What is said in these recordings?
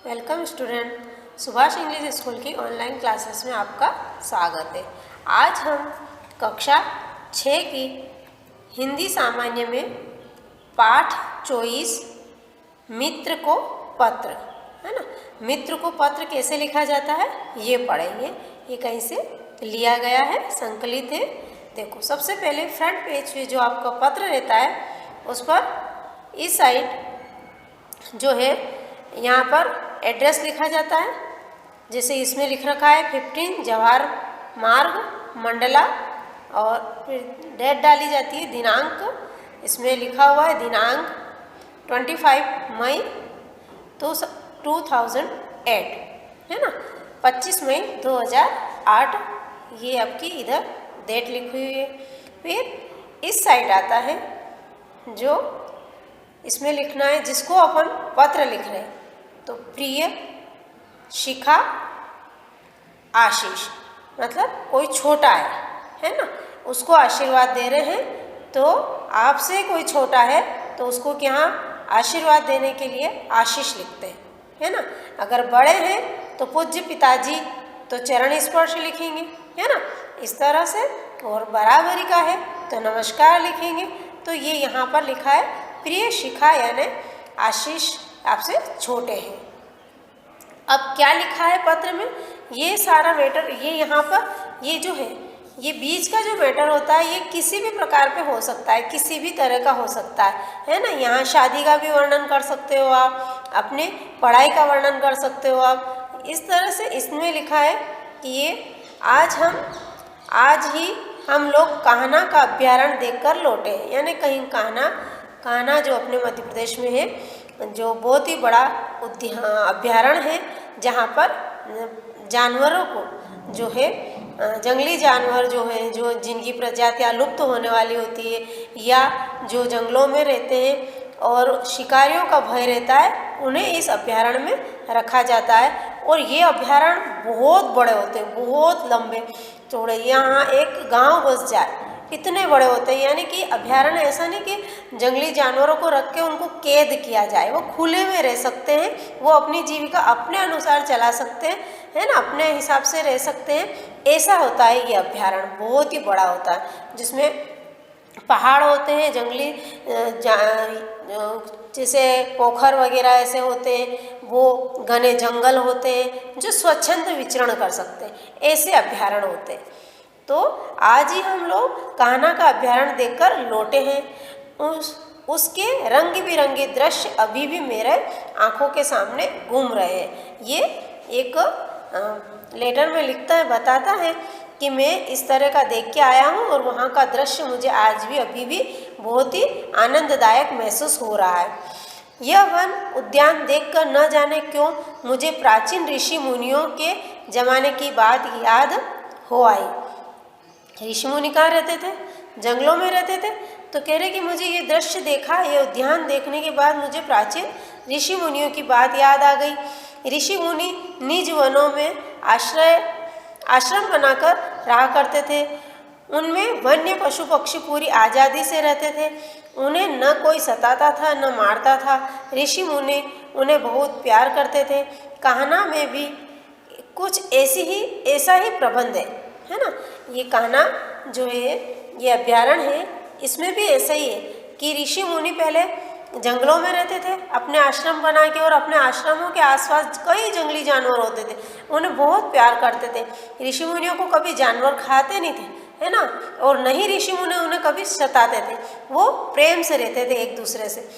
Welcome student, Subhash English school की online classes में आपका स्वागत है। आज हम कक्षा 6 की हिंदी सामान्य में पाठ 24 मित्र को पत्र, है ना। मित्र को पत्र कैसे लिखा जाता है ये पढ़ेंगे। ये कहीं से लिया गया है, संकलित है। देखो, सबसे पहले फ्रंट पेज पे जो आपका पत्र रहता है उस पर इस साइड जो है यहाँ पर एड्रेस लिखा जाता है। जैसे इसमें लिख रखा है 15 जवाहर मार्ग मंडला, और फिर डेट डाली जाती है, दिनांक इसमें लिखा हुआ है, दिनांक 25 मई 2008, है ना, 25 मई 2008 ये आपकी इधर डेट लिखी हुई है। फिर इस साइड आता है जो इसमें लिखना है जिसको अपन पत्र लिख रहे हैं, तो प्रिय शिखा आशीष, मतलब कोई छोटा है ना, उसको आशीर्वाद दे रहे हैं। तो आपसे कोई छोटा है तो उसको क्या आशीर्वाद देने के लिए आशीष लिखते हैं, है ना। अगर बड़े हैं तो पूज्य पिताजी तो चरण स्पर्श लिखेंगे, है ना, इस तरह से। और बराबरी का है तो नमस्कार लिखेंगे। तो ये यहाँ पर लिखा है प्रिय शिखा, यानी आशीष आपसे छोटे हैं। अब क्या लिखा है पत्र में, ये सारा मैटर, ये यहाँ पर ये जो है, ये बीच का जो मैटर होता है ये किसी भी प्रकार पे हो सकता है, किसी भी तरह का हो सकता है ना। यहाँ शादी का भी वर्णन कर सकते हो आप, अपने पढ़ाई का वर्णन कर सकते हो आप। इस तरह से इसमें लिखा है कि ये आज ही हम लोग कान्हा का अभ्यारण्य देखकर लौटे हैं, यानी कहीं कान्हा जो अपने मध्य प्रदेश में है, जो बहुत ही बड़ा अभ्यारण्य है, जहाँ पर जानवरों को जो है, जंगली जानवर जो है, जो जिनकी प्रजातियाँ लुप्त होने वाली होती है या जो जंगलों में रहते हैं और शिकारियों का भय रहता है, उन्हें इस अभ्यारण्य में रखा जाता है। और ये अभ्यारण्य बहुत बड़े होते हैं, बहुत लंबे चौड़े, यहाँ एक गांव बस जाए इतने बड़े होते हैं। यानी कि अभ्यारण्य ऐसा नहीं कि जंगली जानवरों को रख के उनको कैद किया जाए, वो खुले में रह सकते हैं, वो अपनी जीविका अपने अनुसार चला सकते हैं, है ना, अपने हिसाब से रह सकते हैं। ऐसा होता है ये अभ्यारण्य, बहुत ही बड़ा होता है, जिसमें पहाड़ होते हैं, जंगली जैसे पोखर वगैरह ऐसे होते हैं, वो घने जंगल होते हैं जो स्वच्छंद विचरण कर सकते हैं, ऐसे अभ्यारण्य होते हैं। तो आज ही हम लोग कान्हा का अभ्यारण्य देखकर लौटे हैं। उसके रंग बिरंगे दृश्य अभी भी मेरे आंखों के सामने घूम रहे हैं। ये एक लेटर में लिखता है, बताता है कि मैं इस तरह का देख के आया हूँ और वहाँ का दृश्य मुझे आज भी अभी भी बहुत ही आनंददायक महसूस हो रहा है। यह वन उद्यान देखकर न जाने क्यों मुझे प्राचीन ऋषि मुनियों के जमाने की बात याद हो आई। ऋषि मुनि कहाँ रहते थे? जंगलों में रहते थे। तो कह रहे कि मुझे ये दृश्य देखा, ये उद्यान देखने के बाद मुझे प्राचीन ऋषि मुनियों की बात याद आ गई। ऋषि मुनि निज वनों में आश्रम बनाकर रहा करते थे। उनमें वन्य पशु पक्षी पूरी आज़ादी से रहते थे, उन्हें न कोई सताता था न मारता था। ऋषि मुनि उन्हें बहुत प्यार करते थे। कान्हा में भी कुछ ऐसा ही प्रबंध है ना। ये कान्हा जो है, ये अभ्यारण्य है, इसमें भी ऐसा ही है कि ऋषि मुनि पहले जंगलों में रहते थे अपने आश्रम बना के, और अपने आश्रमों के आसपास कई जंगली जानवर होते थे, उन्हें बहुत प्यार करते थे। ऋषि मुनियों को कभी जानवर खाते नहीं थे, है ना, और नहीं ऋषि मुनि उन्हें कभी सताते थे, वो प्रेम से रहते थे एक दूसरे से।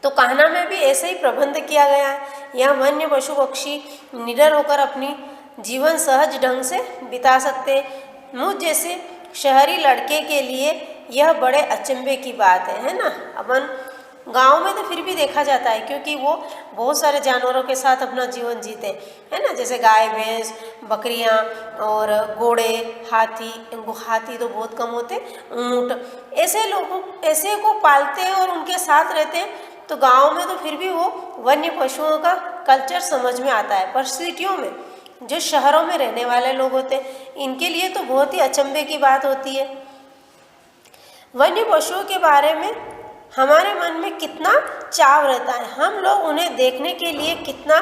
तो कान्हा में भी ऐसे ही प्रबंध किया गया है। यहाँ वन्य पशु पक्षी निडर होकर अपनी जीवन सहज ढंग से बिता सकते हैं। मुझ जैसे शहरी लड़के के लिए यह बड़े अचंभे की बात है ना। अपन गांव में तो फिर भी देखा जाता है, क्योंकि वो बहुत सारे जानवरों के साथ अपना जीवन जीते हैं ना, जैसे गाय भैंस बकरियां और घोड़े, हाथी तो बहुत कम होते, ऊंट, ऐसे को पालते हैं और उनके साथ रहते हैं। तो गांव में तो फिर भी वो वन्य पशुओं का कल्चर समझ में आता है, पर सिटियों में जो शहरों में रहने वाले लोग होते हैं, इनके लिए तो बहुत ही अचंभे की बात होती है। वन्य पशुओं के बारे में हमारे मन में कितना चाव रहता है, हम लोग उन्हें देखने के लिए कितना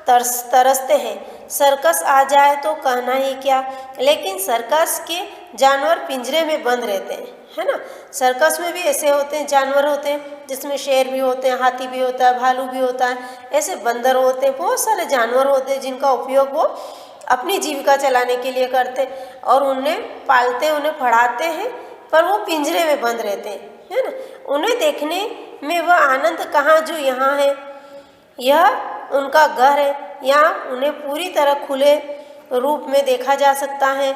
तरसते हैं। सर्कस आ जाए तो कहना ही क्या, लेकिन सर्कस के जानवर पिंजरे में बंद रहते हैं, है ना। सर्कस में भी ऐसे होते हैं, जानवर होते हैं जिसमें शेर भी होते हैं, हाथी भी होता है, भालू भी होता है, ऐसे बंदर होते हैं, बहुत सारे जानवर होते हैं जिनका उपयोग वो अपनी जीविका चलाने के लिए करते और उन्हें पालते, उन्हें पढ़ाते हैं, पर वो पिंजरे में बंद रहते हैं, है ना। उन्हें देखने में वह आनंद कहाँ जो यहाँ है। यह उनका घर है, यहाँ उन्हें पूरी तरह खुले रूप में देखा जा सकता है।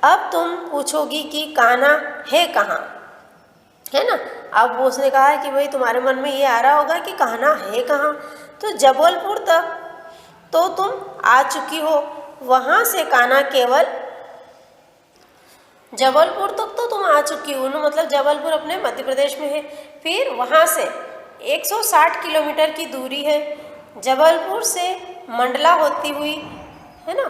अब तुम पूछोगी कि कान्हा है कहाँ, है ना। अब उसने कहा है कि भाई तुम्हारे मन में ये आ रहा होगा कि कान्हा है कहाँ, तो जबलपुर तक तो तुम आ चुकी हो, वहाँ से कान्हा केवल जबलपुर तक तो तुम आ चुकी हो, मतलब जबलपुर अपने मध्य प्रदेश में है। फिर वहाँ से 160 किलोमीटर की दूरी है। जबलपुर से मंडला होती हुई, है ना,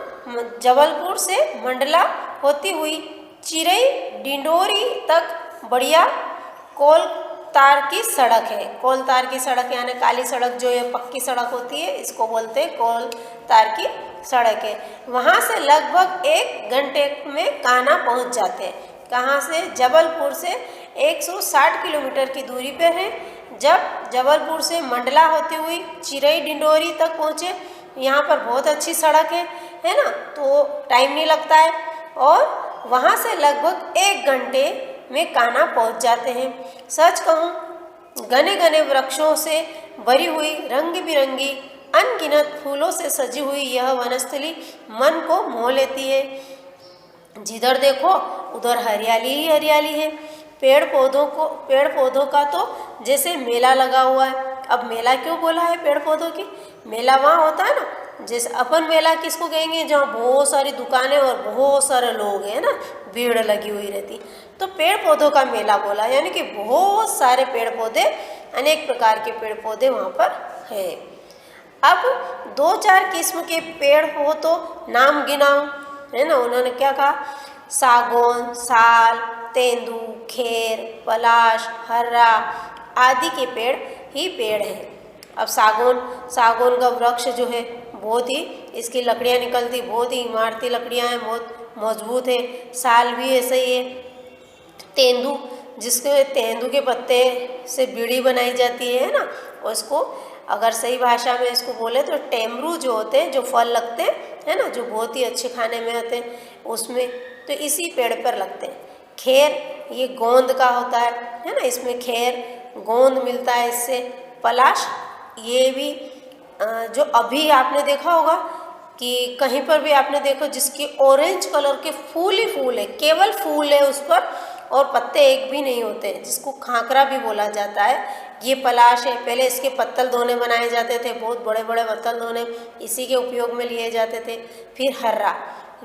जबलपुर से मंडला होती हुई चिरई डिंडोरी तक बढ़िया कोलतार की सड़क है। कोलतार की सड़क यानी काली सड़क, जो ये पक्की सड़क होती है, इसको बोलते हैं कोलतार की सड़क है। वहाँ से लगभग 1 घंटे में कान्हा पहुँच जाते हैं। कहाँ से? जबलपुर से 160 किलोमीटर की दूरी पर है। जब जबलपुर से मंडला होती हुई चिरई डिंडोरी तक पहुँचे, यहाँ पर बहुत अच्छी सड़क है ना, तो टाइम नहीं लगता है और वहाँ से लगभग 1 घंटे में कान्हा पहुँच जाते हैं। सच कहूँ, घने घने वृक्षों से भरी हुई, रंग बिरंगी अनगिनत फूलों से सजी हुई यह वनस्थली मन को मोह लेती है। जिधर देखो उधर हरियाली ही हरियाली है। पेड़ पौधों का तो जैसे मेला लगा हुआ है। अब मेला क्यों बोला है पेड़ पौधों की? मेला वहाँ होता है ना, जैसे अपन मेला किसको कहेंगे जहाँ बहुत सारी दुकानें और बहुत सारे लोग हैं ना, भीड़ लगी हुई रहती, तो पेड़ पौधों का मेला बोला, यानी कि बहुत सारे पेड़ पौधे, अनेक प्रकार के पेड़ पौधे वहाँ पर है। अब 2-4 किस्म के पेड़ हो तो नाम गिनाओ, है ना। उन्होंने क्या कहा? सागौन, साल, तेंदू, खेर, पलाश, हर्रा आदि के पेड़ ही पेड़ हैं। अब सागौन का वृक्ष जो है बहुत ही, इसकी लकड़ियाँ निकलती बहुत ही इमारती लकड़ियाँ हैं, बहुत मजबूत है। साल भी ऐसे ही है। तेंदू, जिसके तेंदू के पत्ते से बीड़ी बनाई जाती है ना, और इसको अगर सही भाषा में इसको बोले तो टेमरू जो होते हैं, जो फल लगते हैं ना, जो बहुत ही अच्छे खाने में होते हैं, उसमें तो इसी पेड़ पर लगते हैं। खेर, ये गोंद का होता है ना, इसमें खेर गोंद मिलता है इससे। पलाश, ये भी जो अभी आपने देखा होगा कि कहीं पर भी आपने देखो जिसकी ऑरेंज कलर के फूल ही फूल है, केवल फूल है उस पर और पत्ते एक भी नहीं होते, जिसको खाकरा भी बोला जाता है, ये पलाश है। पहले इसके पत्तल धोने बनाए जाते थे, बहुत बड़े बड़े पत्तल धोने इसी के उपयोग में लिए जाते थे। फिर हर्रा,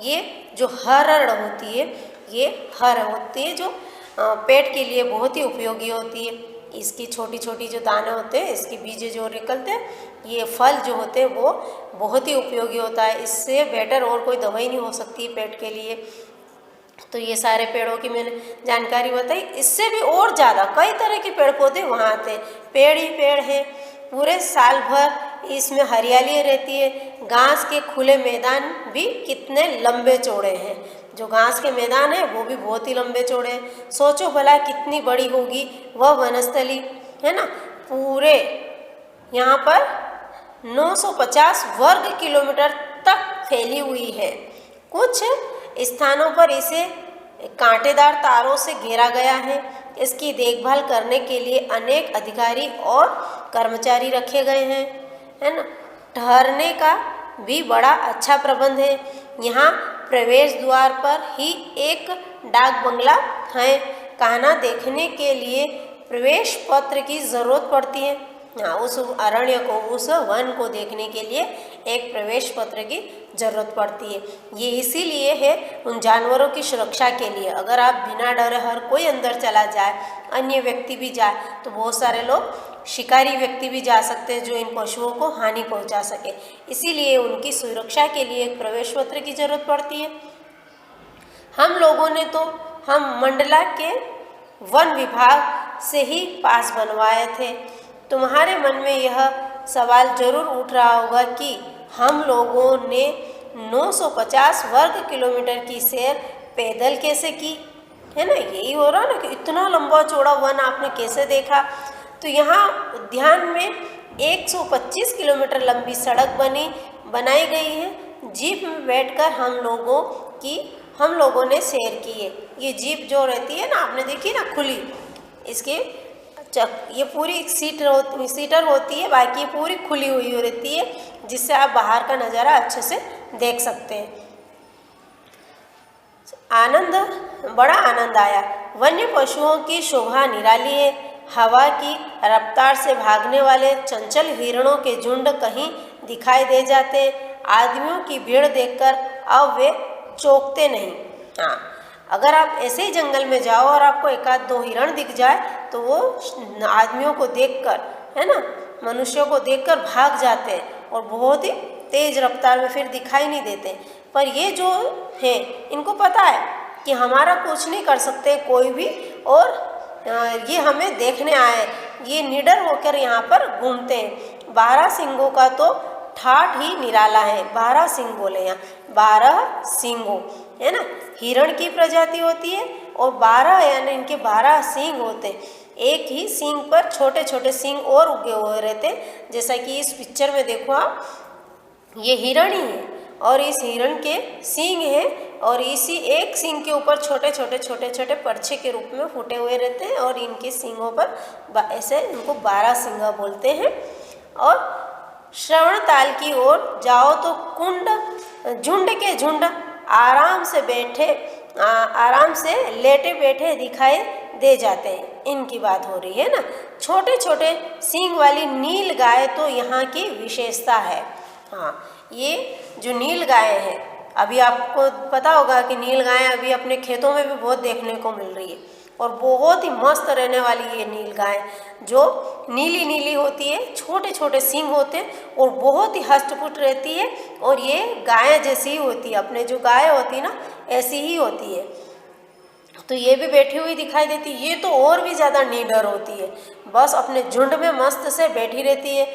ये जो हरड़ होती है, ये हर होती है जो पेट के लिए बहुत ही उपयोगी होती है। इसकी छोटी छोटी जो दाने होते हैं, इसके बीज जो निकलते हैं, ये फल जो होते हैं वो बहुत ही उपयोगी होता है। इससे बेटर और कोई दवाई नहीं हो सकती पेट के लिए। तो ये सारे पेड़ों की मैंने जानकारी बताई। इससे भी और ज़्यादा कई तरह के पेड़ पौधे वहाँ आते हैं। पेड़ ही पेड़ है, पूरे साल भर इसमें हरियाली रहती है। घास के खुले मैदान भी कितने लंबे चौड़े हैं, जो घास के मैदान है वो भी बहुत ही लंबे चौड़े हैं। सोचो भला कितनी बड़ी होगी वह वनस्थली, है ना। पूरे यहाँ पर 950 वर्ग किलोमीटर तक फैली हुई है। कुछ स्थानों पर इसे कांटेदार तारों से घेरा गया है। इसकी देखभाल करने के लिए अनेक अधिकारी और कर्मचारी रखे गए हैं, है ना। ठहरने का भी बड़ा अच्छा प्रबंध है। यहाँ प्रवेश द्वार पर ही एक डाक बंगला है। कान्हा देखने के लिए प्रवेश पत्र की जरूरत पड़ती है। हाँ, उस अरण्य को, उस वन को देखने के लिए एक प्रवेश पत्र की जरूरत पड़ती है। ये इसीलिए है उन जानवरों की सुरक्षा के लिए। अगर आप बिना डरे हर कोई अंदर चला जाए, अन्य व्यक्ति भी जाए, तो बहुत सारे लोग शिकारी व्यक्ति भी जा सकते हैं जो इन पशुओं को हानि पहुंचा सके। इसीलिए उनकी सुरक्षा के लिए एक प्रवेश पत्र की जरूरत पड़ती है। हम लोगों ने तो हम मंडला के वन विभाग से ही पास बनवाए थे। तुम्हारे मन में यह सवाल जरूर उठ रहा होगा कि हम लोगों ने 950 वर्ग किलोमीटर की सैर पैदल कैसे की, है ना। यही हो रहा ना कि इतना लंबा चौड़ा वन आपने कैसे देखा। तो यहाँ उद्यान में 125 किलोमीटर लंबी सड़क बनाई गई है। जीप में बैठकर हम लोगों ने सैर की है। ये जीप जो रहती है ना, आपने देखी ना खुली, इसके ये पूरी सीटर होती है, बाकी पूरी खुली हुई रहती है, जिससे आप बाहर का नज़ारा अच्छे से देख सकते हैं। बड़ा आनंद आया। वन्य पशुओं की शोभा निराली है। हवा की रफ्तार से भागने वाले चंचल हिरणों के झुंड कहीं दिखाई दे जाते। आदमियों की भीड़ देखकर अब वे चौंकते नहीं। हाँ, अगर आप ऐसे ही जंगल में जाओ और आपको एक आध दो हिरण दिख जाए तो वो आदमियों को देखकर, है ना, मनुष्यों को देखकर भाग जाते हैं और बहुत ही तेज रफ्तार में फिर दिखाई नहीं देते। पर ये जो है, इनको पता है कि हमारा कुछ नहीं कर सकते कोई भी, और ये हमें देखने आए। ये निडर होकर यहाँ पर घूमते हैं। 12 सिंगों का तो ठाठ ही निराला है। 12 सिंग बोले यहाँ, 12 सिंगों, है ना। हिरण की प्रजाति होती है और 12 यानी इनके 12 सींग होते हैं। एक ही सींग पर छोटे छोटे सींग और उगे हुए रहते हैं। जैसा कि इस पिक्चर में देखो आप, ये हिरण ही है और इस हिरण के सींग है और इसी एक सींग के ऊपर छोटे छोटे परछे के रूप में फूटे हुए रहते हैं और इनके सींगों पर ऐसे इनको 12 सिंगा बोलते हैं। और श्रवण ताल की ओर जाओ तो झुंड के झुंड आराम से लेटे बैठे दिखाई दे जाते हैं। इनकी बात हो रही है ना। छोटे छोटे सींग वाली नील गाय तो यहाँ की विशेषता है। हाँ, ये जो नील गाय है, अभी आपको पता होगा कि नील गाय अभी अपने खेतों में भी बहुत देखने को मिल रही है और बहुत ही मस्त रहने वाली ये नील गाय, जो नीली नीली होती है, छोटे छोटे सींग होते हैं और बहुत ही हष्टपुष्ट रहती है और ये गाय जैसी ही होती है। अपने जो गाय होती है ना, ऐसी ही होती है। तो ये भी बैठी हुई दिखाई देती है। ये तो और भी ज़्यादा निडर होती है, बस अपने झुंड में मस्त से बैठी रहती है।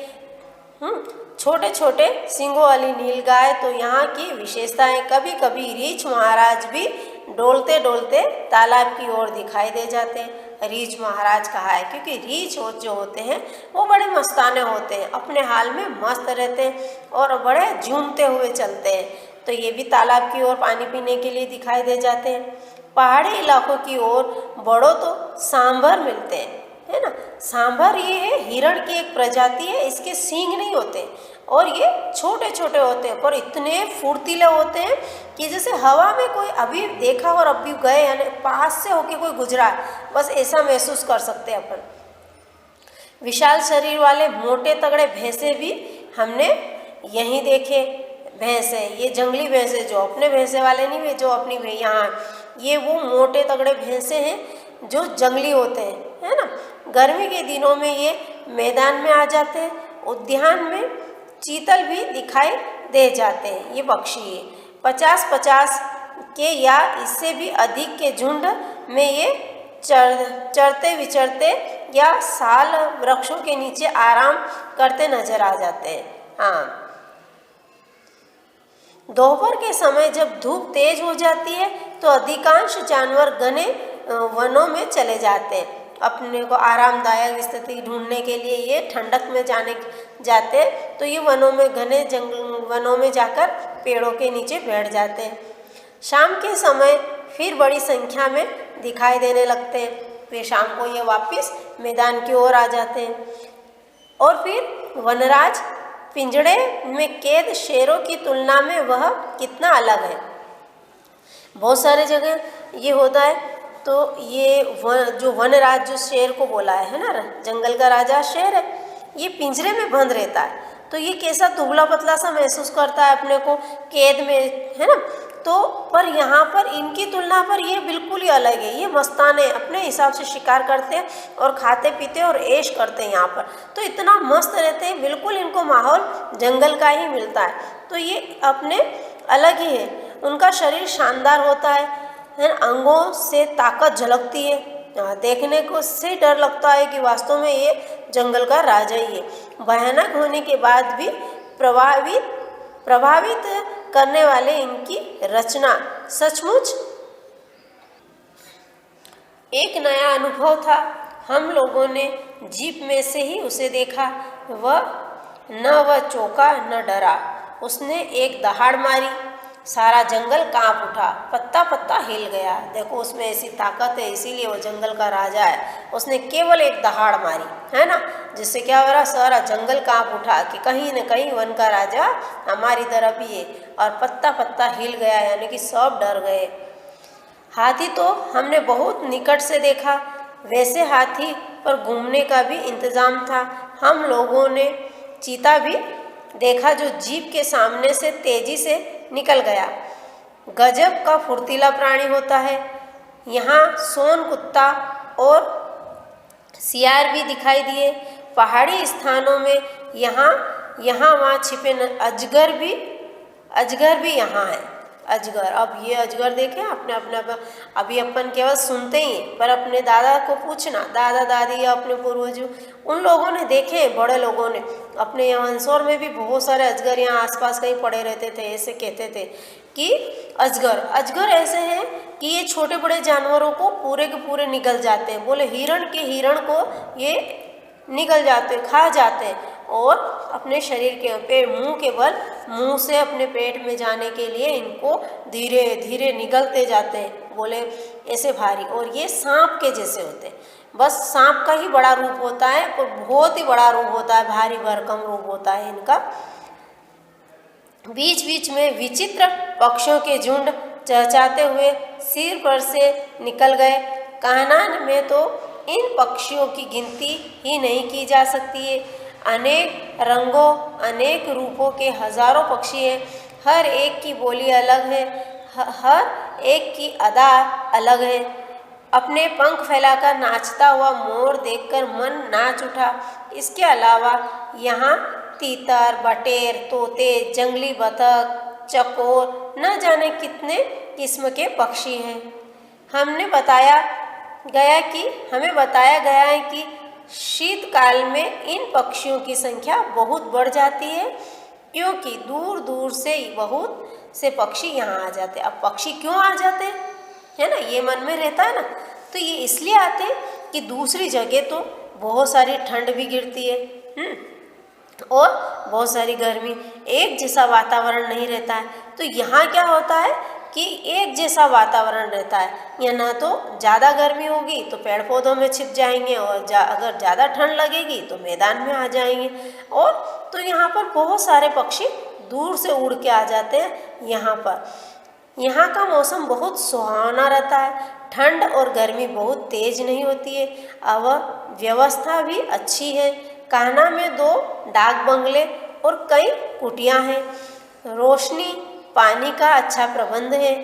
छोटे छोटे सींगों वाली नील गाय तो यहाँ की विशेषता है। कभी कभी रीछ महाराज भी डोलते डोलते तालाब की ओर दिखाई दे जाते हैं। रीछ महाराज कहा है क्योंकि रीछ जो होते हैं वो बड़े मस्ताने होते हैं, अपने हाल में मस्त रहते हैं और बड़े झूमते हुए चलते हैं। तो ये भी तालाब की ओर पानी पीने के लिए दिखाई दे जाते हैं। पहाड़ी इलाकों की ओर बढ़ो तो सांभर मिलते हैं, है ना। सांभर ये है हिरण की एक प्रजाति है। इसके सींग नहीं होते और ये छोटे छोटे होते हैं पर इतने फुर्तीले होते हैं कि जैसे हवा में कोई अभी देखा और अभी गए, यानी पास से होके कोई गुजरा, बस ऐसा महसूस कर सकते हैं अपन। विशाल शरीर वाले मोटे तगड़े भैंसे भी हमने यहीं देखे। भैंसे, ये जंगली भैंसे, जो अपने भैंसे वाले नहीं, वे जो अपनी यहाँ, ये वो मोटे तगड़े भैंसे हैं जो जंगली होते हैं, है ना। गर्मी के दिनों में ये मैदान में आ जाते हैं। उद्यान में चीतल भी दिखाई दे जाते हैं। ये पक्षी है। 50-50 के या इससे भी अधिक के झुंड में ये चरते विचरते या साल वृक्षों के नीचे आराम करते नजर आ जाते हैं। हाँ, दोपहर के समय जब धूप तेज हो जाती है तो अधिकांश जानवर घने वनों में चले जाते हैं। अपने को आरामदायक स्थिति ढूंढने के लिए ये ठंडक में जाते हैं, तो ये वनों में जाकर पेड़ों के नीचे बैठ जाते हैं। शाम के समय फिर बड़ी संख्या में दिखाई देने लगते हैं। फिर शाम को ये वापस मैदान की ओर आ जाते हैं। और फिर वनराज पिंजड़े में कैद शेरों की तुलना में वह कितना अलग है। बहुत सारे जगह ये होता है। तो ये जो वनराज, जो शेर को बोला है ना, जंगल का राजा शेर है, ये पिंजरे में बंद रहता है। तो ये कैसा दुबला पतला सा महसूस करता है अपने को कैद में, है ना। तो पर यहाँ पर इनकी तुलना पर ये बिल्कुल ही अलग है। ये मस्ताने अपने हिसाब से शिकार करते हैं और खाते पीते और ऐश करते हैं यहाँ पर। तो इतना मस्त रहते हैं, बिल्कुल इनको माहौल जंगल का ही मिलता है। तो ये अपने अलग ही है। उनका शरीर शानदार होता है, अंगों से ताकत झलकती है। देखने को से डर लगता है कि वास्तव में ये जंगल का राजा ही है। भयानक होने के बाद भी प्रभावित करने वाले इनकी रचना सचमुच एक नया अनुभव था। हम लोगों ने जीप में से ही उसे देखा। वह चौंका न डरा। उसने एक दहाड़ मारी, सारा जंगल कांप उठा, पत्ता पत्ता हिल गया। देखो उसमें ऐसी ताकत है, इसीलिए वो जंगल का राजा है। उसने केवल एक दहाड़ मारी, है ना, जिससे क्या हो रहा, सारा जंगल कांप उठा कि कहीं न कहीं वन का राजा हमारी तरफ ही है। और पत्ता पत्ता हिल गया, यानी कि सब डर गए। हाथी तो हमने बहुत निकट से देखा, वैसे हाथी पर घूमने का भी इंतजाम था। हम लोगों ने चीता भी देखा जो जीप के सामने से तेजी से निकल गया। गजब का फुर्तीला प्राणी होता है। यहाँ सोन कुत्ता और सियार भी दिखाई दिए। पहाड़ी स्थानों में यहाँ वहाँ छिपे अजगर भी यहाँ है। अजगर, अब ये अजगर देखें अपने अभी अपन केवल सुनते ही, पर अपने दादा को पूछना, दादा दादी या अपने पूर्वजों, उन लोगों ने देखे, बड़े लोगों ने। अपने यहाँ मंदसौर में भी बहुत सारे अजगर यहाँ आसपास कहीं पड़े रहते थे। ऐसे कहते थे कि अजगर ऐसे हैं कि ये छोटे बड़े जानवरों को पूरे के पूरे निगल जाते हैं। बोले हिरण को ये निगल जाते, खा जाते हैं, और अपने शरीर के मुंह से अपने पेट में जाने के लिए इनको धीरे धीरे निगलते जाते हैं। बोले ऐसे भारी, और ये सांप के जैसे होते हैं। बस सांप का ही बड़ा रूप होता है, और बहुत ही बड़ा रूप होता है, भारी भरकम रूप होता है इनका। बीच बीच में विचित्र पक्षियों के झुंड चहचहाते हुए सिर पर से निकल गए। कान्हा में तो इन पक्षियों की गिनती ही नहीं की जा सकती है। अनेक रंगों, अनेक रूपों के हजारों पक्षी हैं। हर एक की बोली अलग है, हर एक की अदा अलग है। अपने पंख फैलाकर नाचता हुआ मोर देखकर मन नाच उठा। इसके अलावा यहाँ तीतर, बटेर, तोते, जंगली बतख, चकोर, न जाने कितने किस्म के पक्षी हैं। हमें बताया गया है कि शीतकाल में इन पक्षियों की संख्या बहुत बढ़ जाती है, क्योंकि दूर दूर से बहुत से पक्षी यहाँ आ जाते हैं। अब पक्षी क्यों आ जाते हैं, है ना, ये मन में रहता है ना, तो ये इसलिए आते हैं कि दूसरी जगह तो बहुत सारी ठंड भी गिरती है, और बहुत सारी गर्मी, एक जैसा वातावरण नहीं रहता है। तो यहाँ क्या होता है कि एक जैसा वातावरण रहता है। या ना तो ज़्यादा गर्मी होगी तो पेड़ पौधों में छिप जाएंगे, और अगर ज़्यादा ठंड लगेगी तो मैदान में आ जाएंगे। और तो यहाँ पर बहुत सारे पक्षी दूर से उड़ के आ जाते हैं यहाँ पर। यहाँ का मौसम बहुत सुहावना रहता है। ठंड और गर्मी बहुत तेज नहीं होती है। व्यवस्था भी अच्छी है। कान्हा में 2 डाक बंगले और कई कुटियाँ हैं। रोशनी, पानी का अच्छा प्रबंध है।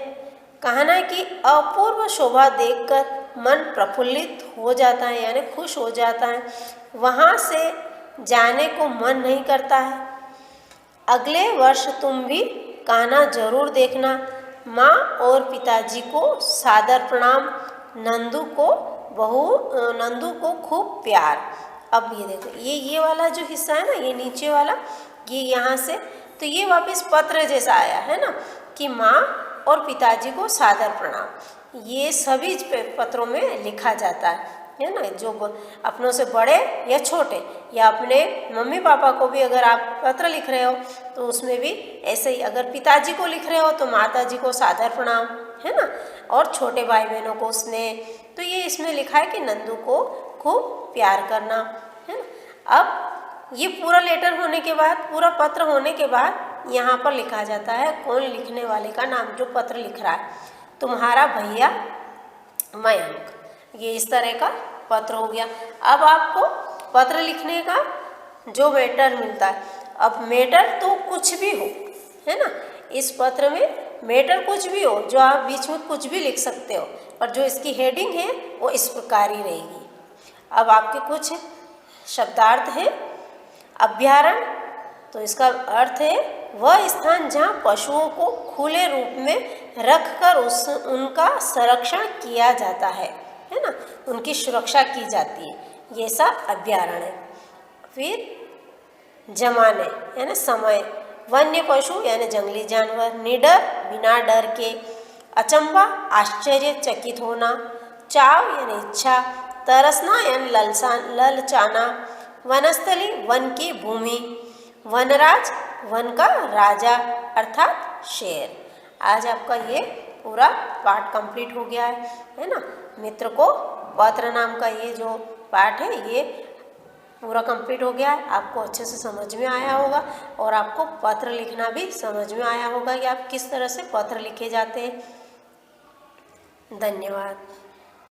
कान्हा की अपूर्व शोभा देखकर मन प्रफुल्लित हो जाता है, यानी खुश हो जाता है। वहाँ से जाने को मन नहीं करता है। अगले वर्ष तुम भी कान्हा जरूर देखना। माँ और पिताजी को सादर प्रणाम। नंदू को खूब प्यार। अब ये देखो, ये वाला जो हिस्सा है ना, ये नीचे वाला, ये यहाँ से तो ये वापस पत्र जैसा आया है ना, कि माँ और पिताजी को सादर प्रणाम। ये सभी पत्रों में लिखा जाता है ना, जो अपनों से बड़े या छोटे, या अपने मम्मी पापा को भी अगर आप पत्र लिख रहे हो तो उसमें भी ऐसे ही, अगर पिताजी को लिख रहे हो तो माता जी को सादर प्रणाम, है ना, और छोटे भाई बहनों को स्नेह। तो ये इसमें लिखा है कि नंदू को खूब प्यार करना, है ना। अब ये पूरा लेटर होने के बाद, पूरा पत्र होने के बाद यहाँ पर लिखा जाता है कौन लिखने वाले का नाम, जो पत्र लिख रहा है, तुम्हारा भैया मयंक। ये इस तरह का पत्र हो गया। अब आपको पत्र लिखने का जो मैटर मिलता है, अब मैटर तो कुछ भी हो, है ना, इस पत्र में मैटर कुछ भी हो, जो आप बीच में कुछ भी लिख सकते हो, पर जो इसकी हेडिंग है वो इस प्रकार ही रहेगी। अब आपके कुछ शब्दार्थ है। अभ्यारण्य, तो इसका अर्थ है वह स्थान जहाँ पशुओं को खुले रूप में रखकर उनका संरक्षण किया जाता है है ना, उनकी सुरक्षा की जाती है, ये सब अभ्यारण्य है। फिर जमाने यानी समय, वन्य पशु यानी जंगली जानवर, निडर बिना डर के, अचंबा आश्चर्यचकित होना, चाव यानी इच्छा, तरसना यानी ललचाना, वनस्थली वन की भूमि, वनराज वन का राजा अर्थात शेर। आज आपका ये पूरा पाठ कंप्लीट हो गया है ना। मित्र को पत्र नाम का ये जो पाठ है ये पूरा कंप्लीट हो गया है। आपको अच्छे से समझ में आया होगा और आपको पत्र लिखना भी समझ में आया होगा कि आप किस तरह से पत्र लिखे जाते हैं। धन्यवाद।